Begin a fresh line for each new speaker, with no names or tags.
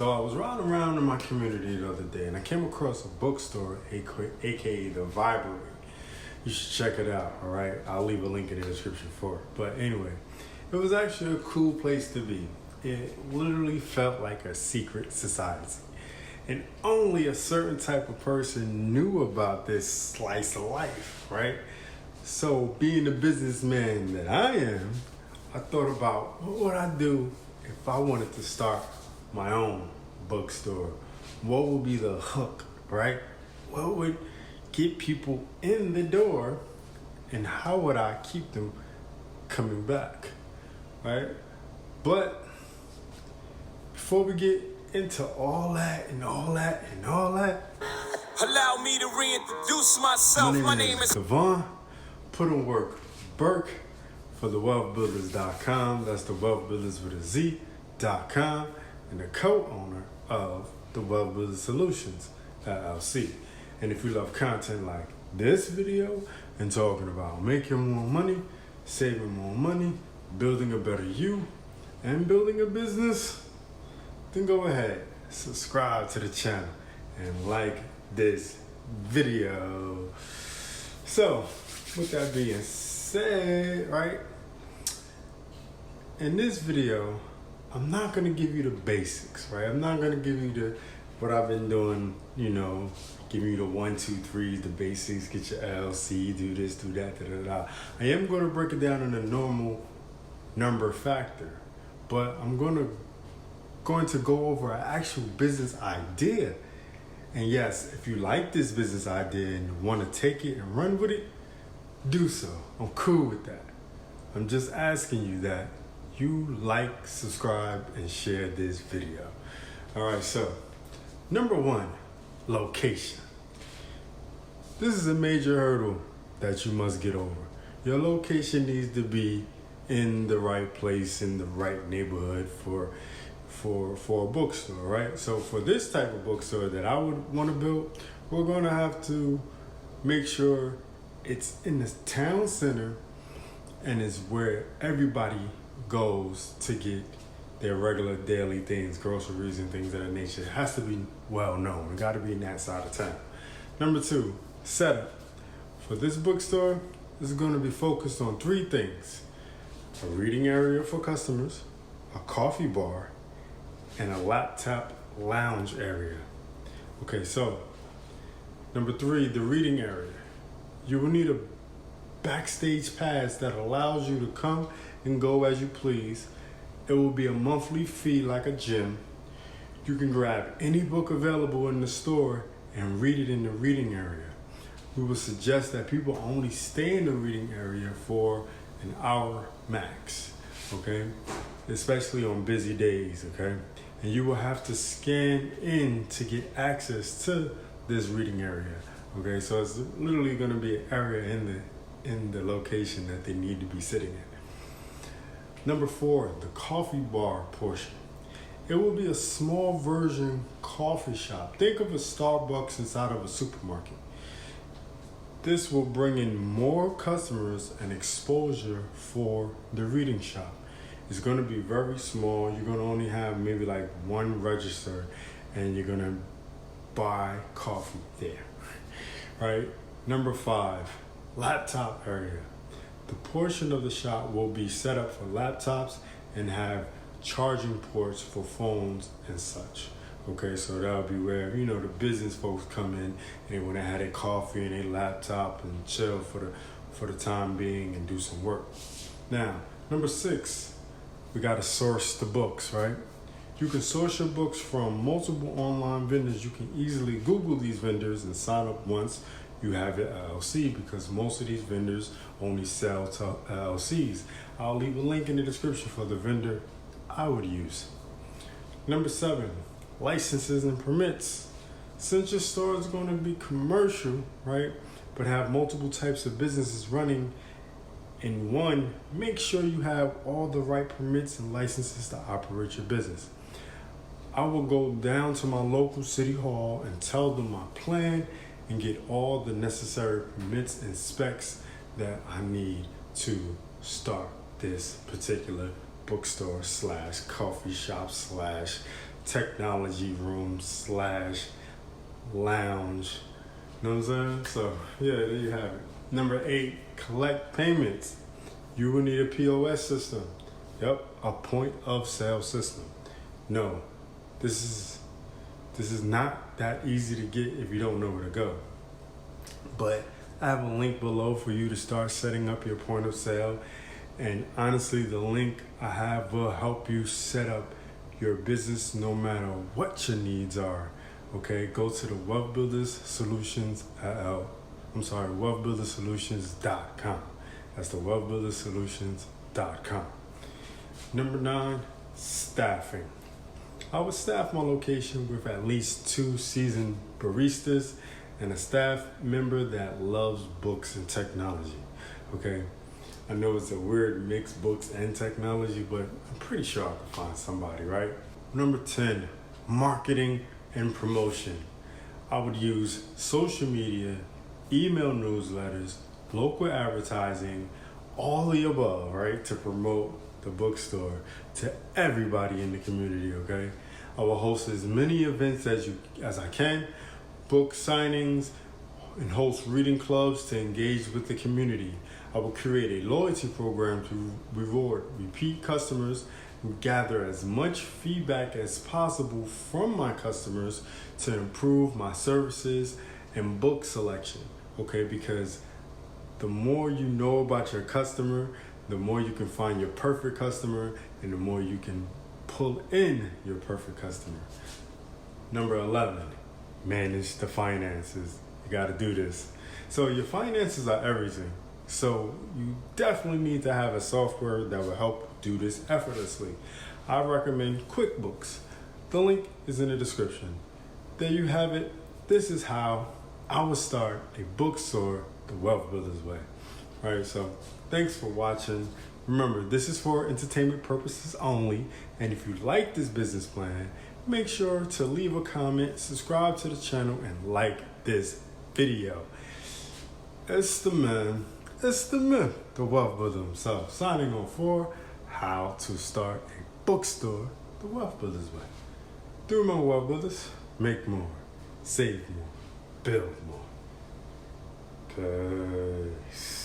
So I was riding around in my community the other day and I came across a bookstore, aka the Vibrary. You should check it out, all right? I'll leave a link in the description for it. But anyway, it was actually a cool place to be. It literally felt like a secret society. And only a certain type of person knew about this slice of life, right? So being the businessman that I am, I thought about what would I do if I wanted to start my own bookstore? What would be the hook, right? What would get people in the door, and how would I keep them coming back, right? But before we get into all that,
allow me to reintroduce myself.
my name is Devon. Put in work, Burke, for the Wealthbuilderz.com. That's the Wealthbuilderz with a Z.com, and the co-owner of the Wealthbuilderz Solutions, LLC. And if you love content like this video and talking about making more money, saving more money, building a better you, and building a business, then go ahead, subscribe to the channel and like this video. So, with that being said, right, in this video, I'm not gonna give you the basics, right? I'm not gonna give you what I've been doing, giving you the 1, 2, 3s, the basics, get your LLC, do this, do that, I am gonna break it down in a normal number factor, but I'm going to go over an actual business idea. And yes, if you like this business idea and want to take it and run with it, do so. I'm cool with that. I'm just asking you that you like, subscribe, and share this video. All right, so number 1, location. This is a major hurdle that you must get over. Your location needs to be in the right place, in the right neighborhood for a bookstore, right? So for this type of bookstore that I would want to build, we're going to have to make sure it's in the town center and is where everybody goes to get their regular daily things, groceries and things of that nature. It has to be well known. It got to be in that side of town. Number 2, setup. For this bookstore, this is going to be focused on 3 things: a reading area for customers, a coffee bar, and a laptop lounge area. Okay, so number 3, the reading area. You will need a backstage pass that allows you to come and go as you please. It will be a monthly fee like a gym. You can grab any book available in the store and read it in the reading area. We would suggest that people only stay in the reading area for an hour max, okay? Especially on busy days, okay? And you will have to scan in to get access to this reading area, okay? So it's literally gonna be an area in the location that they need to be sitting in. Number 4, the coffee bar portion. It will be a small version coffee shop. Think of a Starbucks inside of a supermarket. This will bring in more customers and exposure for the reading shop. It's going to be very small. You're going to only have maybe like 1 register and you're going to buy coffee there, right? Number 5, laptop area. The portion of the shop will be set up for laptops and have charging ports for phones and such. Okay, so that'll be where, the business folks come in and they want to have their coffee and their laptop and chill for the time being and do some work. Now, number 6, we got to source the books, right? You can source your books from multiple online vendors. You can easily Google these vendors and sign up once you have your LLC, because most of these vendors only sell to LLCs. I'll leave a link in the description for the vendor I would use. Number 7, licenses and permits. Since your store is going to be commercial, right, but have multiple types of businesses running in one, make sure you have all the right permits and licenses to operate your business. I will go down to my local city hall and tell them my plan and get all the necessary permits and specs that I need to start this particular bookstore slash coffee shop slash technology room slash lounge. You know what I'm saying? So yeah, there you have it. Number 8, collect payments. You will need a POS system. Yep, a point of sale system. No, this is not that easy to get if you don't know where to go. But I have a link below for you to start setting up your point of sale. And honestly, the link I have will help you set up your business no matter what your needs are. Okay, go to the wealthbuildersolutions.com. That's the wealthbuildersolutions.com. Number 9, staffing. I would staff my location with at least 2 seasoned baristas and a staff member that loves books and technology. Okay, I know it's a weird mix, books and technology, but I'm pretty sure I can find somebody, right? Number 10, marketing and promotion. I would use social media, email newsletters, local advertising, all the above, right, to promote the bookstore to everybody in the community, okay? I will host as many events as I can, book signings, and host reading clubs to engage with the community. I will create a loyalty program to reward repeat customers and gather as much feedback as possible from my customers to improve my services and book selection, okay? Because the more you know about your customer, the more you can find your perfect customer, and the more you can pull in your perfect customer. Number 11, manage the finances. You got to do this. So your finances are everything. So you definitely need to have a software that will help do this effortlessly. I recommend QuickBooks. The link is in the description. There you have it. This is how I would start a bookstore the Wealthbuilderz way. All right, so thanks for watching. Remember, this is for entertainment purposes only. And if you like this business plan, make sure to leave a comment, subscribe to the channel, and like this video. It's the man, it's the myth, the Wealthbuilder himself, signing on for how to start a bookstore the Wealthbuilderz way. Through my Wealthbuilderz, make more, save more, build more. Peace.